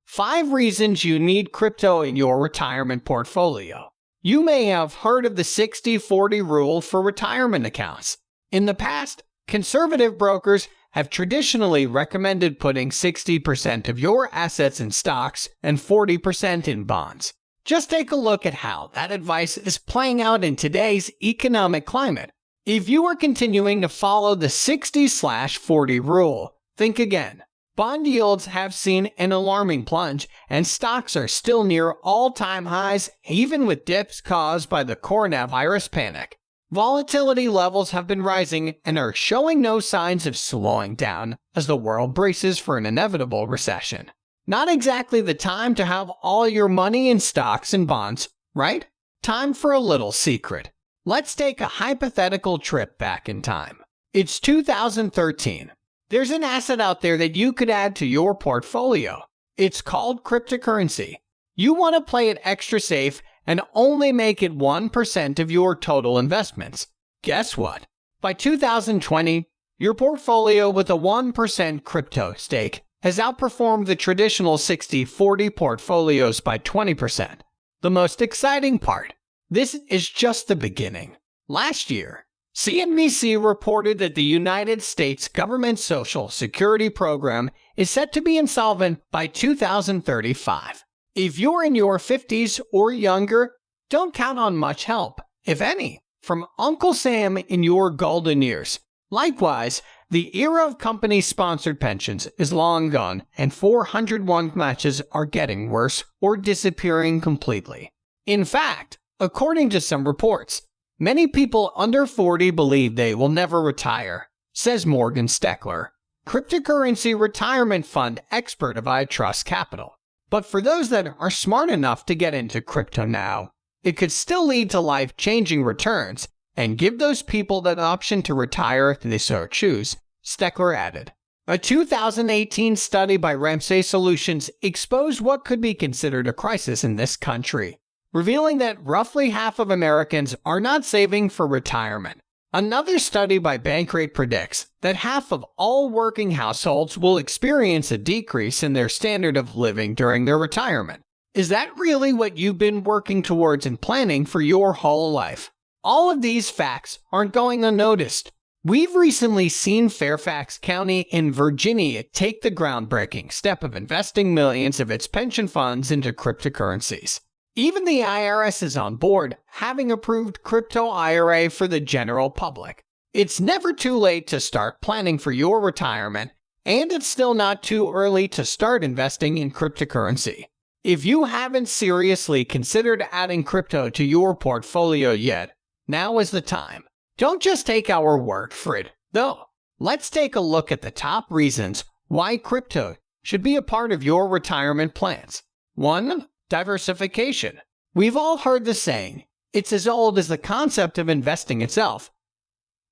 5 reasons you need crypto in your retirement portfolio. You may have heard of the 60-40 rule for retirement accounts. In the past, conservative brokers have traditionally recommended putting 60% of your assets in stocks and 40% in bonds. Just take a look at how that advice is playing out in today's economic climate. If you are continuing to follow the 60/40 rule, think again. Bond yields have seen an alarming plunge, and stocks are still near all-time highs, even with dips caused by the coronavirus panic. Volatility levels have been rising and are showing no signs of slowing down as the world braces for an inevitable recession. Not exactly the time to have all your money in stocks and bonds, right? Time for a little secret. Let's take a hypothetical trip back in time. It's 2013. There's an asset out there that you could add to your portfolio. It's called cryptocurrency. You want to play it extra safe and only make it 1% of your total investments. Guess what? By 2020, your portfolio with a 1% crypto stake has outperformed the traditional 60-40 portfolios by 20%. The most exciting part: this is just the beginning. Last year, CNBC reported that the United States government Social Security program is set to be insolvent by 2035. If you're in your 50s or younger, don't count on much help, if any, from Uncle Sam in your golden years. Likewise, the era of company-sponsored pensions is long gone, and 401 matches are getting worse or disappearing completely. In fact, according to some reports, many people under 40 believe they will never retire, says Morgan Steckler, cryptocurrency retirement fund expert of iTrust Capital. But for those that are smart enough to get into crypto now, it could still lead to life-changing returns and give those people that option to retire if they so choose, Steckler added. A 2018 study by Ramsey Solutions exposed what could be considered a crisis in this country, revealing that roughly half of Americans are not saving for retirement. Another study by Bankrate predicts that half of all working households will experience a decrease in their standard of living during their retirement. Is that really what you've been working towards and planning for your whole life? All of these facts aren't going unnoticed. We've recently seen Fairfax County in Virginia take the groundbreaking step of investing millions of its pension funds into cryptocurrencies. Even the IRS is on board, having approved crypto IRA for the general public. It's never too late to start planning for your retirement, and it's still not too early to start investing in cryptocurrency. If you haven't seriously considered adding crypto to your portfolio yet, now is the time. Don't just take our word for it, though. Let's take a look at the top reasons why crypto should be a part of your retirement plans. 1. Diversification. We've all heard the saying, it's as old as the concept of investing itself.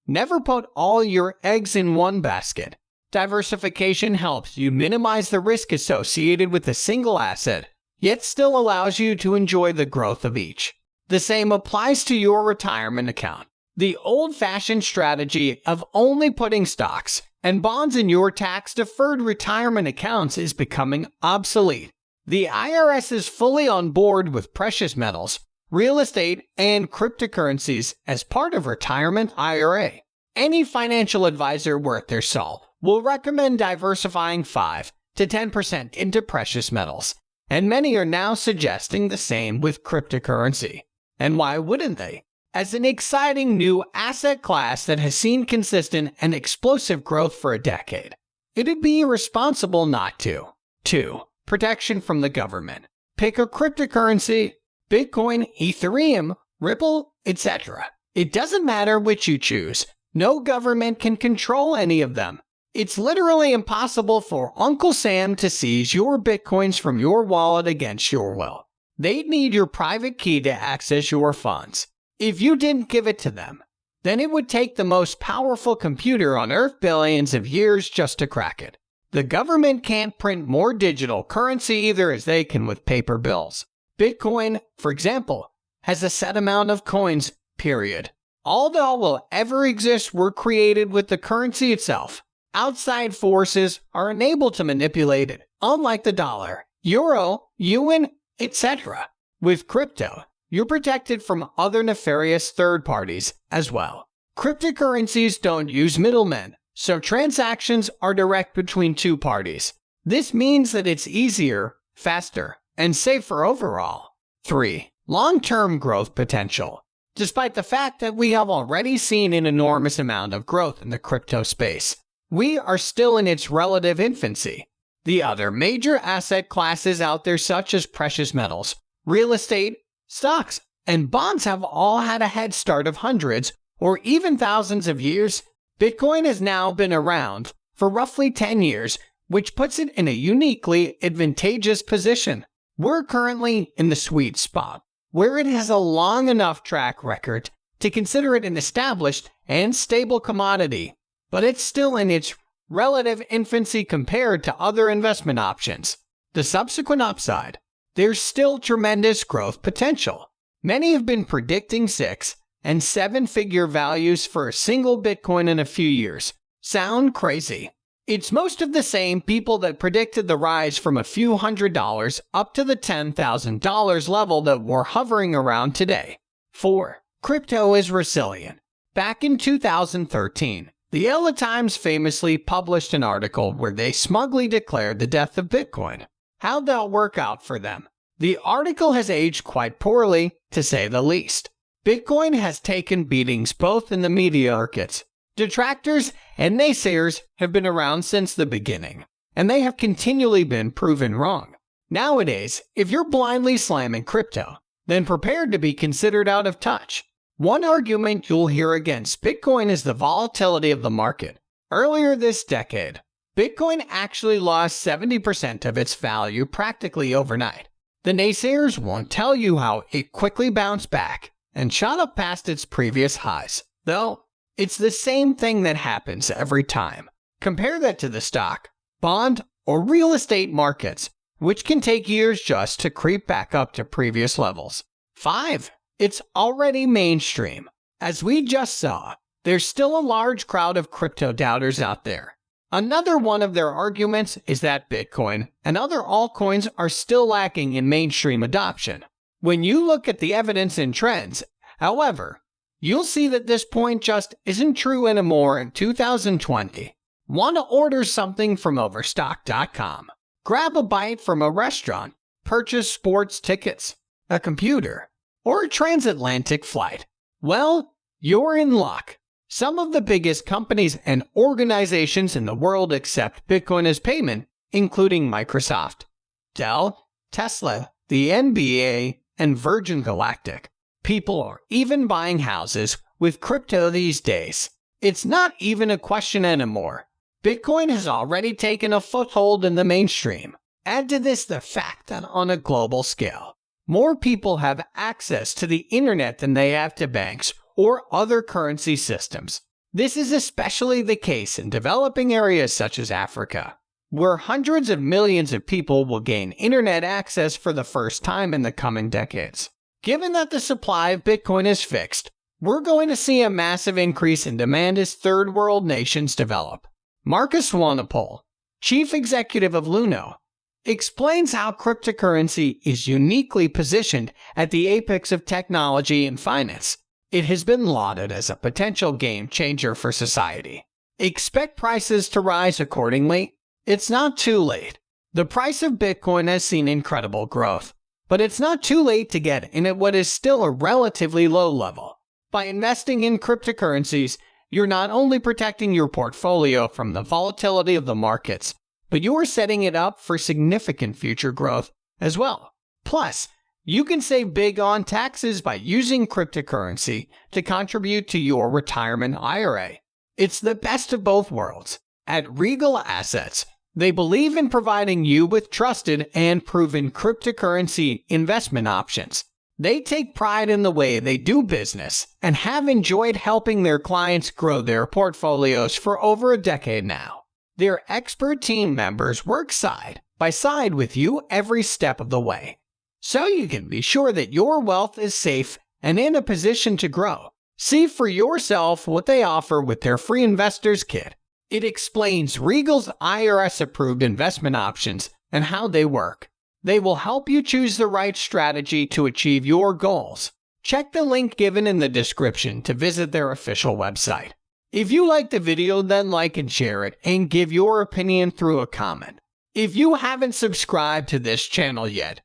Never put all your eggs in one basket. Diversification helps you minimize the risk associated with a single asset, yet still allows you to enjoy the growth of each. The same applies to your retirement account. The old-fashioned strategy of only putting stocks and bonds in your tax-deferred retirement accounts is becoming obsolete. The IRS is fully on board with precious metals, real estate, and cryptocurrencies as part of retirement IRA. Any financial advisor worth their salt will recommend diversifying 5 to 10% into precious metals, and many are now suggesting the same with cryptocurrency. And why wouldn't they? As an exciting new asset class that has seen consistent and explosive growth for a decade, it'd be irresponsible not to. 2. Protection from the government. Pick a cryptocurrency, Bitcoin, Ethereum, Ripple, etc. It doesn't matter which you choose. No government can control any of them. It's literally impossible for Uncle Sam to seize your Bitcoins from your wallet against your will. They'd need your private key to access your funds. If you didn't give it to them, then it would take the most powerful computer on Earth billions of years just to crack it. The government can't print more digital currency either, as they can with paper bills. Bitcoin, for example, has a set amount of coins, period. All that will ever exist were created with the currency itself. Outside forces are unable to manipulate it. Unlike the dollar, euro, yuan, etc. With crypto, you're protected from other nefarious third parties as well. Cryptocurrencies don't use middlemen, so transactions are direct between two parties. This means that it's easier, faster, and safer overall. 3. Long-term growth potential. Despite the fact that we have already seen an enormous amount of growth in the crypto space, we are still in its relative infancy. The other major asset classes out there, such as precious metals, real estate, stocks, and bonds, have all had a head start of hundreds or even thousands of years. Bitcoin has now been around for roughly 10 years, which puts it in a uniquely advantageous position. We're currently in the sweet spot, where it has a long enough track record to consider it an established and stable commodity, but it's still in its relative infancy compared to other investment options. The subsequent upside. There's still tremendous growth potential. Many have been predicting 6- and 7-figure values for a single Bitcoin in a few years. Sound crazy? It's most of the same people that predicted the rise from a few $100s up to the $10,000 level that we're hovering around today. 4. Crypto is resilient. Back in 2013, the LA Times famously published an article where they smugly declared the death of Bitcoin. How'd that work out for them? The article has aged quite poorly, to say the least. Bitcoin has taken beatings both in the media circuits. Detractors and naysayers have been around since the beginning, and they have continually been proven wrong. Nowadays, if you're blindly slamming crypto, then prepare to be considered out of touch. One argument you'll hear against Bitcoin is the volatility of the market. Earlier this decade, Bitcoin actually lost 70% of its value practically overnight. The naysayers won't tell you how it quickly bounced back and shot up past its previous highs, though it's the same thing that happens every time. Compare that to the stock, bond, or real estate markets, which can take years just to creep back up to previous levels. 5. It's already mainstream. As we just saw, there's still a large crowd of crypto doubters out there. Another one of their arguments is that Bitcoin and other altcoins are still lacking in mainstream adoption. When you look at the evidence and trends, however, you'll see that this point just isn't true anymore in 2020. Want to order something from Overstock.com? Grab a bite from a restaurant, purchase sports tickets, a computer, or a transatlantic flight? Well, you're in luck. Some of the biggest companies and organizations in the world accept Bitcoin as payment, including Microsoft, Dell, Tesla, the NBA, and Virgin Galactic. People are even buying houses with crypto these days. It's not even a question anymore. Bitcoin has already taken a foothold in the mainstream. Add to this the fact that on a global scale, more people have access to the internet than they have to banks or other currency systems. This is especially the case in developing areas such as Africa, where hundreds of millions of people will gain internet access for the first time in the coming decades. Given that the supply of Bitcoin is fixed, we're going to see a massive increase in demand as third world nations develop. Marcus Wanapole, chief executive of Luno, explains how cryptocurrency is uniquely positioned at the apex of technology and finance. It has been lauded as a potential game changer for society. Expect prices to rise accordingly. It's not too late. The price of Bitcoin has seen incredible growth, but it's not too late to get in at what is still a relatively low level. By investing in cryptocurrencies, you're not only protecting your portfolio from the volatility of the markets, but you're setting it up for significant future growth as well. Plus, you can save big on taxes by using cryptocurrency to contribute to your retirement IRA. It's the best of both worlds. At Regal Assets, they believe in providing you with trusted and proven cryptocurrency investment options. They take pride in the way they do business and have enjoyed helping their clients grow their portfolios for over a decade now. Their expert team members work side by side with you every step of the way, so you can be sure that your wealth is safe and in a position to grow. See for yourself what they offer with their free investors kit. It explains Regal's IRS-approved investment options and how they work. They will help you choose the right strategy to achieve your goals. Check the link given in the description to visit their official website. If you liked the video, then like and share it, and give your opinion through a comment. If you haven't subscribed to this channel yet,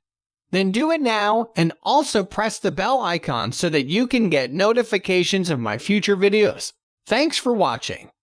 then do it now, and also press the bell icon so that you can get notifications of my future videos. Thanks for watching.